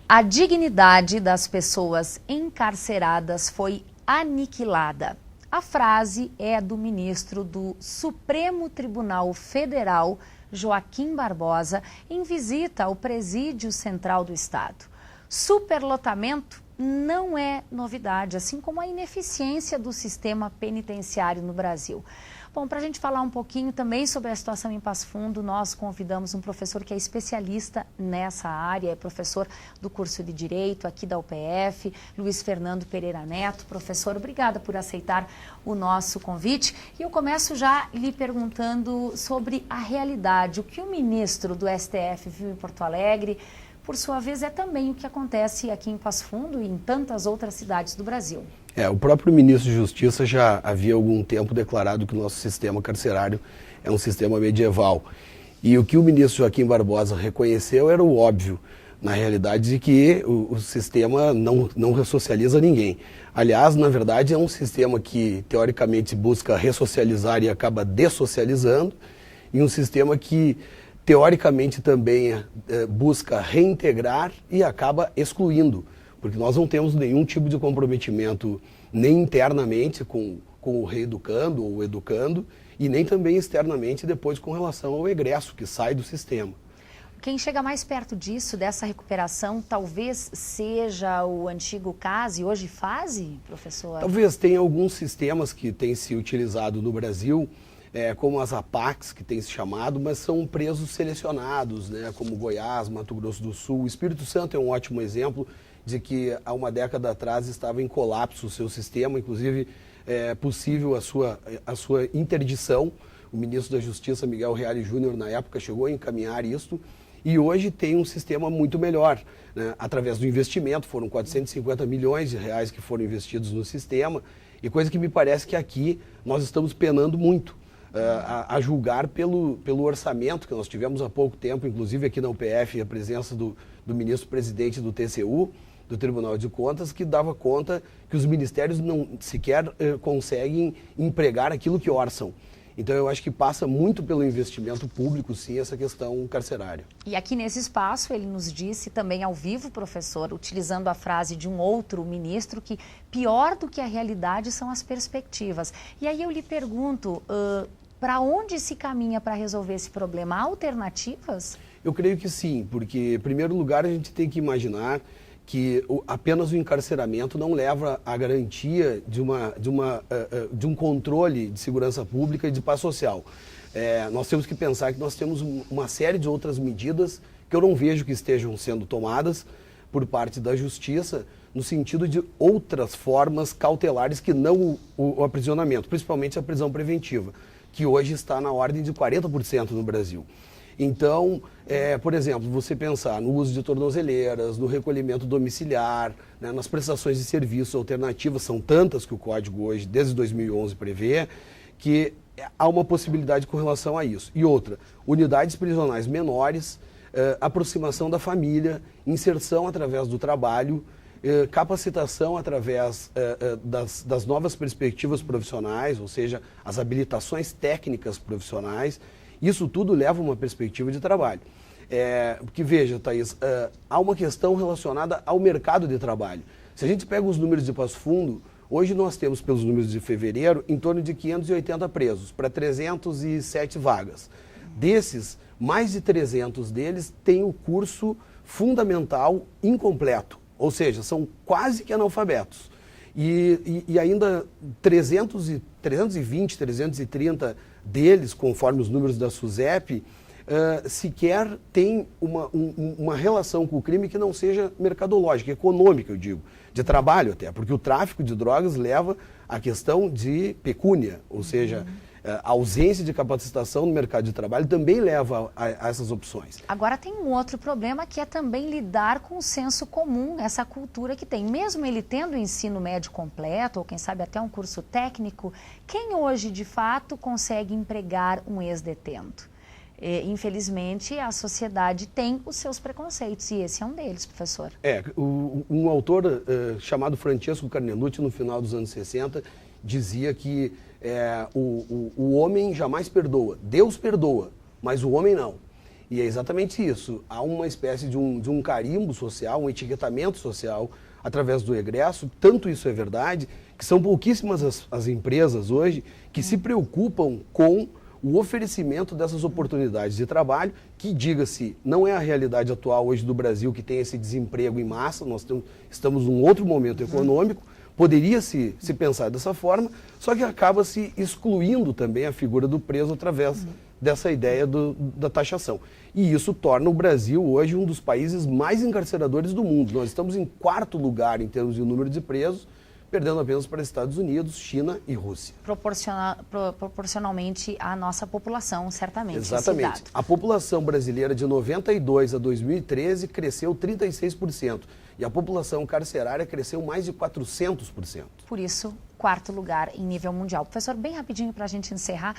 A dignidade das pessoas encarceradas foi aniquilada. A frase é do ministro do Supremo Tribunal Federal, Joaquim Barbosa, em visita ao Presídio Central do Estado. Superlotamento não é novidade, assim como a ineficiência do sistema penitenciário no Brasil. Bom, para a gente falar um pouquinho também sobre a situação em Passo Fundo, nós convidamos um professor que é especialista nessa área, é professor do curso de Direito aqui da UPF, Luiz Fernando Pereira Neto. Professor, obrigada por aceitar o nosso convite. E eu começo já lhe perguntando sobre a realidade, o que o ministro do STF viu em Porto Alegre, por sua vez, é também o que acontece aqui em Passo Fundo e em tantas outras cidades do Brasil. O próprio ministro de Justiça já havia algum tempo declarado que o nosso sistema carcerário é um sistema medieval. E o que o ministro Joaquim Barbosa reconheceu era o óbvio, na realidade, de que o sistema não ressocializa ninguém. Aliás, na verdade, é um sistema que, teoricamente, busca ressocializar e acaba dessocializando, e um sistema que, teoricamente, também busca reintegrar e acaba excluindo, porque nós não temos nenhum tipo de comprometimento nem internamente com o reeducando ou educando, e nem também externamente depois com relação ao egresso que sai do sistema. Quem chega mais perto disso, dessa recuperação, talvez seja o antigo CAS e hoje FASE, professor? Talvez tenha alguns sistemas que têm se utilizado no Brasil, como as APACs, que tem se chamado, mas são presos selecionados, né, como Goiás, Mato Grosso do Sul. O Espírito Santo é um ótimo exemplo de que há uma década atrás estava em colapso o seu sistema, inclusive é possível a sua interdição. O ministro da Justiça, Miguel Reale Júnior, na época, chegou a encaminhar isso, e hoje tem um sistema muito melhor, né? Através do investimento, foram 450 milhões de reais que foram investidos no sistema, e coisa que me parece que aqui nós estamos penando muito. A julgar pelo orçamento que nós tivemos há pouco tempo, inclusive aqui na UPF, a presença do ministro-presidente do TCU, do Tribunal de Contas, que dava conta que os ministérios não sequer conseguem empregar aquilo que orçam. Então eu acho que passa muito pelo investimento público, sim, essa questão carcerária. E aqui nesse espaço ele nos disse também ao vivo, professor, utilizando a frase de um outro ministro, que pior do que a realidade são as perspectivas. E aí eu lhe pergunto, para onde se caminha para resolver esse problema? Há alternativas? Eu creio que sim, porque, em primeiro lugar, a gente tem que imaginar que apenas o encarceramento não leva à garantia de um controle de segurança pública e de paz social. Nós temos que pensar que nós temos uma série de outras medidas que eu não vejo que estejam sendo tomadas por parte da Justiça, no sentido de outras formas cautelares que não o aprisionamento, principalmente a prisão preventiva, que hoje está na ordem de 40% no Brasil. Então, por exemplo, você pensar no uso de tornozeleiras, no recolhimento domiciliar, né, nas prestações de serviços alternativas, são tantas que o Código hoje, desde 2011, prevê, que há uma possibilidade com relação a isso. E outra, unidades prisionais menores, aproximação da família, inserção através do trabalho, capacitação através das novas perspectivas profissionais, ou seja, as habilitações técnicas profissionais. Isso tudo leva a uma perspectiva de trabalho. Porque veja, Thaís, há uma questão relacionada ao mercado de trabalho. Se a gente pega os números de Passo Fundo, hoje nós temos, pelos números de fevereiro, em torno de 580 presos, para 307 vagas. Desses, mais de 300 deles têm o curso fundamental incompleto, ou seja, são quase que analfabetos. E ainda 320, 330 deles, conforme os números da SUSEP, sequer tem uma relação com o crime que não seja mercadológica, econômica, eu digo, de trabalho até, porque o tráfico de drogas leva à questão de pecúnia, ou seja, a ausência de capacitação no mercado de trabalho também leva a essas opções. Agora tem um outro problema que é também lidar com o senso comum, essa cultura que tem. Mesmo ele tendo o ensino médio completo, ou quem sabe até um curso técnico, quem hoje de fato consegue empregar um ex-detento? Infelizmente, a sociedade tem os seus preconceitos, e esse é um deles, professor. Um autor chamado Francesco Carnelucci, no final dos anos 60, dizia que o homem jamais perdoa. Deus perdoa, mas o homem não. E é exatamente isso. Há uma espécie de um carimbo social, um etiquetamento social através do egresso. Tanto isso é verdade que são pouquíssimas as empresas hoje que se preocupam com o oferecimento dessas oportunidades de trabalho, que, diga-se, não é a realidade atual hoje do Brasil, que tem esse desemprego em massa. Nós estamos num outro momento econômico. Poderia se pensar dessa forma, só que acaba se excluindo também a figura do preso através dessa ideia da taxação. E isso torna o Brasil hoje um dos países mais encarceradores do mundo. Nós estamos em 4º lugar em termos de número de presos, perdendo apenas para Estados Unidos, China e Rússia. Proporcionalmente à nossa população, certamente. Exatamente. A população brasileira de 92 a 2013 cresceu 36%. E a população carcerária cresceu mais de 400%. Por isso, 4º lugar em nível mundial. Professor, bem rapidinho para a gente encerrar,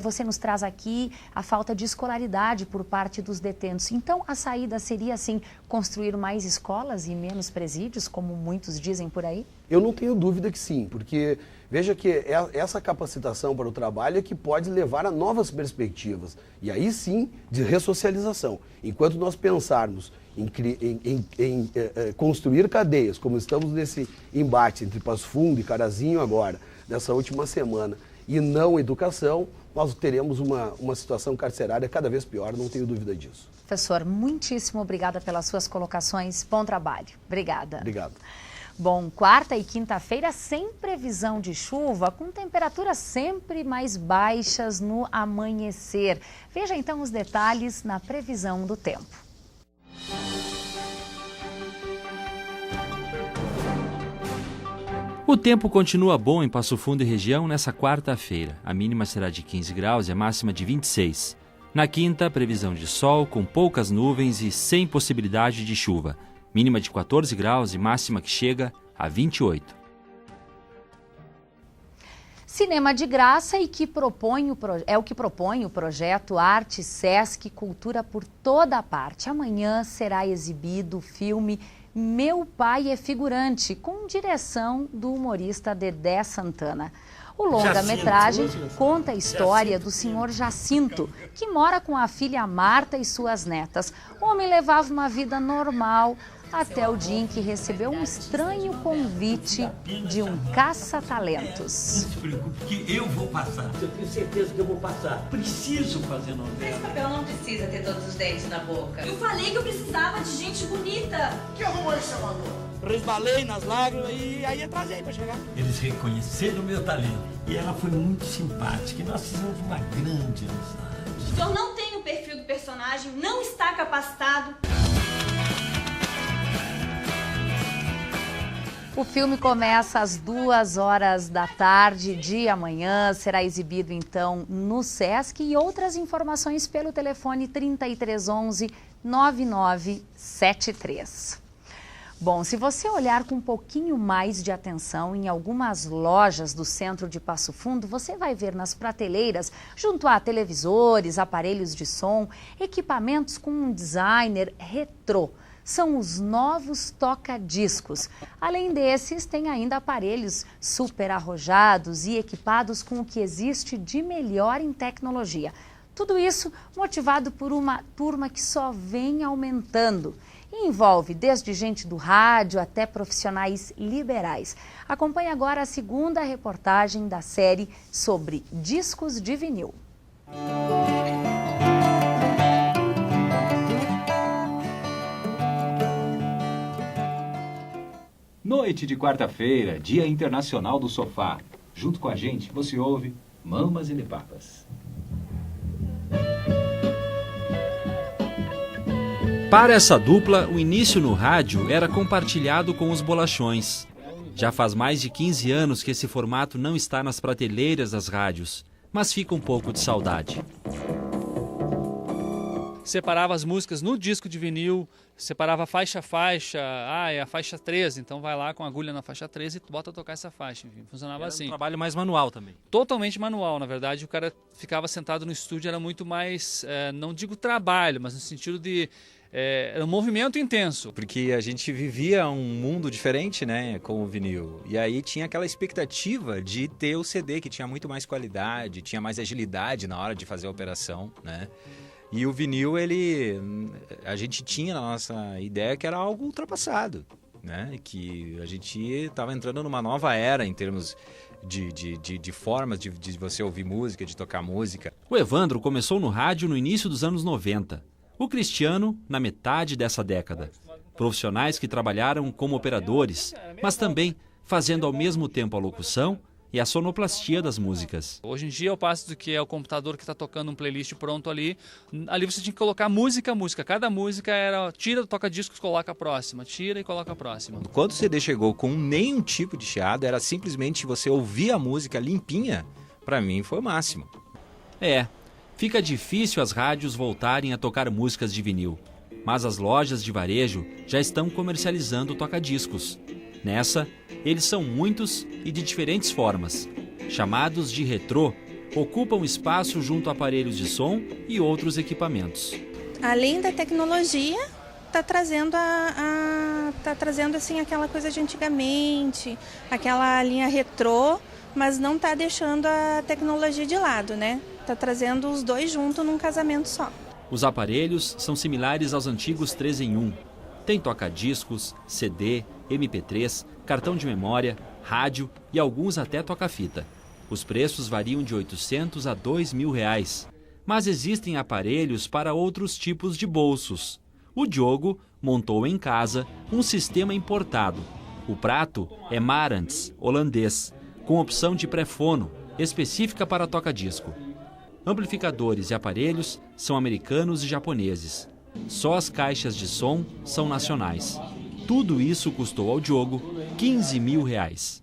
você nos traz aqui a falta de escolaridade por parte dos detentos. Então, a saída seria, assim, construir mais escolas e menos presídios, como muitos dizem por aí? Eu não tenho dúvida que sim, porque veja que essa capacitação para o trabalho é que pode levar a novas perspectivas. E aí sim, de ressocialização. Enquanto nós pensarmos em construir cadeias, como estamos nesse embate entre Passo Fundo e Carazinho agora, nessa última semana, e não educação, nós teremos uma situação carcerária cada vez pior, não tenho dúvida disso. Professor, muitíssimo obrigada pelas suas colocações, bom trabalho. Obrigada. Obrigado. Bom, quarta e quinta-feira sem previsão de chuva, com temperaturas sempre mais baixas no amanhecer. Veja então os detalhes na previsão do tempo. O tempo continua bom em Passo Fundo e região nessa quarta-feira. A mínima será de 15 graus e a máxima de 26. Na quinta, previsão de sol com poucas nuvens e sem possibilidade de chuva. Mínima de 14 graus e máxima que chega a 28. Cinema de graça e que é o que propõe o projeto Arte Sesc Cultura por Toda Parte. Amanhã será exibido o filme Meu Pai é Figurante, com direção do humorista Dedé Santana. O longa-metragem conta a história do senhor Jacinto, que mora com a filha Marta e suas netas. O homem levava uma vida normal até o dia em que recebeu um estranho convite de um caça-talentos. Não se preocupe, que eu vou passar. Eu tenho certeza que eu vou passar. Preciso fazer novela. Esse papel não precisa ter todos os dentes na boca. Eu falei que eu precisava de gente bonita. Que arrumou esse amador? Resbalei nas lágrimas e aí atrasei pra chegar. Eles reconheceram o meu talento. E ela foi muito simpática. E nós fizemos uma grande amizade. O senhor não tem o perfil do personagem, não está capacitado. O filme começa às 14h de amanhã, será exibido então no Sesc e outras informações pelo telefone 3311-9973. Bom, se você olhar com um pouquinho mais de atenção em algumas lojas do centro de Passo Fundo, você vai ver nas prateleiras, junto a televisores, aparelhos de som, equipamentos com um designer retrô. São os novos toca-discos. Além desses, tem ainda aparelhos super arrojados e equipados com o que existe de melhor em tecnologia. Tudo isso motivado por uma turma que só vem aumentando. E envolve desde gente do rádio até profissionais liberais. Acompanhe agora a segunda reportagem da série sobre discos de vinil. Noite de quarta-feira, Dia Internacional do Sofá. Junto com a gente, você ouve Mamas e Papas. Para essa dupla, o início no rádio era compartilhado com os bolachões. Já faz mais de 15 anos que esse formato não está nas prateleiras das rádios, mas fica um pouco de saudade. Separava as músicas no disco de vinil, separava faixa a faixa, é a faixa 13, então vai lá com a agulha na faixa 13 e bota a tocar essa faixa, enfim, funcionava assim. Um trabalho mais manual também. Totalmente manual, na verdade, o cara ficava sentado no estúdio, era muito mais, não digo trabalho, mas no sentido de era um movimento intenso. Porque a gente vivia um mundo diferente, né, com o vinil. E aí tinha aquela expectativa de ter o CD, que tinha muito mais qualidade, tinha mais agilidade na hora de fazer a operação, né? E o vinil, a gente tinha na nossa ideia que era algo ultrapassado, né? Que a gente estava entrando numa nova era em termos de formas de você ouvir música, de tocar música. O Evandro começou no rádio no início dos anos 90. O Cristiano, na metade dessa década. Profissionais que trabalharam como operadores, mas também fazendo ao mesmo tempo a locução e a sonoplastia das músicas. Hoje em dia, ao passo do que é o computador que está tocando um playlist pronto ali você tinha que colocar música. Cada música era tira, toca discos, coloca a próxima, tira e coloca a próxima. Quando o CD chegou com nenhum tipo de chiado, era simplesmente você ouvir a música limpinha, para mim foi o máximo. Fica difícil as rádios voltarem a tocar músicas de vinil, mas as lojas de varejo já estão comercializando toca-discos. Nessa, eles são muitos e de diferentes formas. Chamados de retrô, ocupam espaço junto a aparelhos de som e outros equipamentos. Além da tecnologia, está trazendo assim aquela coisa de antigamente, aquela linha retrô, mas não está deixando a tecnologia de lado, né? Está trazendo os dois juntos num casamento só. Os aparelhos são similares aos antigos 3 em 1. Tem toca-discos, CD, MP3, cartão de memória, rádio e alguns até toca-fita. Os preços variam de R$800 a R$2.000. Mas existem aparelhos para outros tipos de bolsos. O Diogo montou em casa um sistema importado. O prato é Marantz, holandês, com opção de pré-fono, específica para toca-disco. Amplificadores e aparelhos são americanos e japoneses. Só as caixas de som são nacionais. Tudo isso custou ao Diogo R$15.000.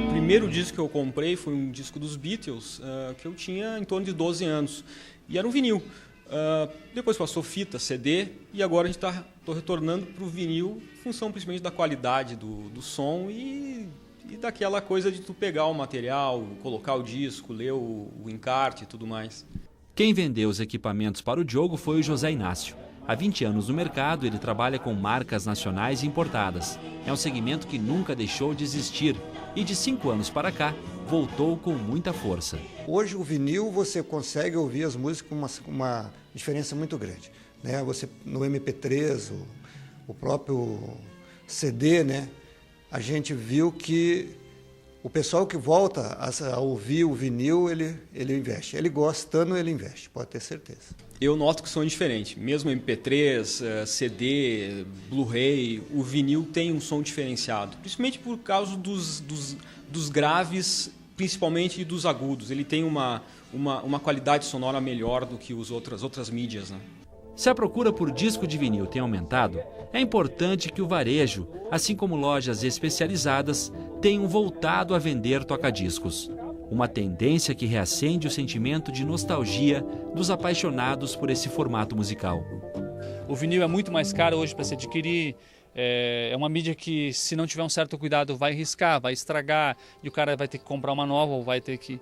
O primeiro disco que eu comprei foi um disco dos Beatles, que eu tinha em torno de 12 anos. E era um vinil. Depois passou fita, CD, e agora a gente tô retornando para o vinil em função principalmente da qualidade do som e daquela coisa de tu pegar o material, colocar o disco, ler o encarte e tudo mais. Quem vendeu os equipamentos para o Diogo foi o José Inácio. Há 20 anos no mercado, ele trabalha com marcas nacionais e importadas. É um segmento que nunca deixou de existir e de 5 anos para cá, voltou com muita força. Hoje o vinil você consegue ouvir as músicas com uma diferença muito grande, né? Você no MP3, o próprio CD, né? A gente viu que o pessoal que volta a ouvir o vinil, ele investe. Ele gostando, ele investe, pode ter certeza. Eu noto que o som é diferente. Mesmo MP3, CD, Blu-ray, o vinil tem um som diferenciado. Principalmente por causa dos graves, principalmente dos agudos. Ele tem uma qualidade sonora melhor do que as outras mídias, né? Se a procura por disco de vinil tem aumentado, é importante que o varejo, assim como lojas especializadas, tenham voltado a vender toca-discos. Uma tendência que reacende o sentimento de nostalgia dos apaixonados por esse formato musical. O vinil é muito mais caro hoje para se adquirir. É uma mídia que, se não tiver um certo cuidado, vai riscar, vai estragar, e o cara vai ter que comprar uma nova ou vai ter que...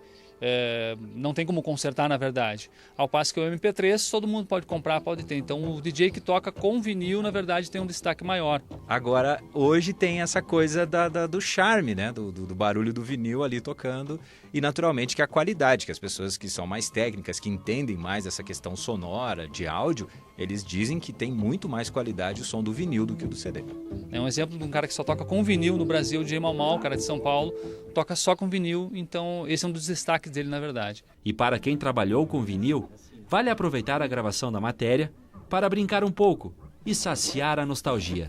não tem como consertar, na verdade. Ao passo que o MP3 todo mundo pode comprar, pode ter. Então o DJ que toca com vinil, na verdade, tem um destaque maior. Agora, hoje tem essa coisa do charme, né? Do barulho do vinil ali tocando, e naturalmente que a qualidade, que as pessoas que são mais técnicas, que entendem mais essa questão sonora, de áudio, eles dizem que tem muito mais qualidade o som do vinil do que o do CD. É um exemplo de um cara que só toca com vinil no Brasil, o DJ Mal, cara de São Paulo, toca só com vinil, então esse é um dos destaques dele, na verdade. E para quem trabalhou com vinil, vale aproveitar a gravação da matéria para brincar um pouco e saciar a nostalgia.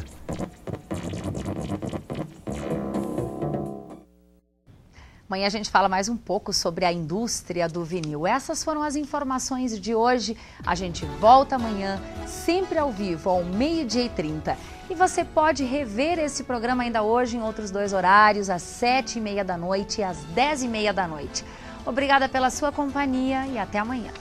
Amanhã a gente fala mais um pouco sobre a indústria do vinil. Essas foram as informações de hoje. A gente volta amanhã, sempre ao vivo, ao 12h30. E você pode rever esse programa ainda hoje em outros 2 horários, às 7h30 da noite e às 10h30 da noite. Obrigada pela sua companhia e até amanhã.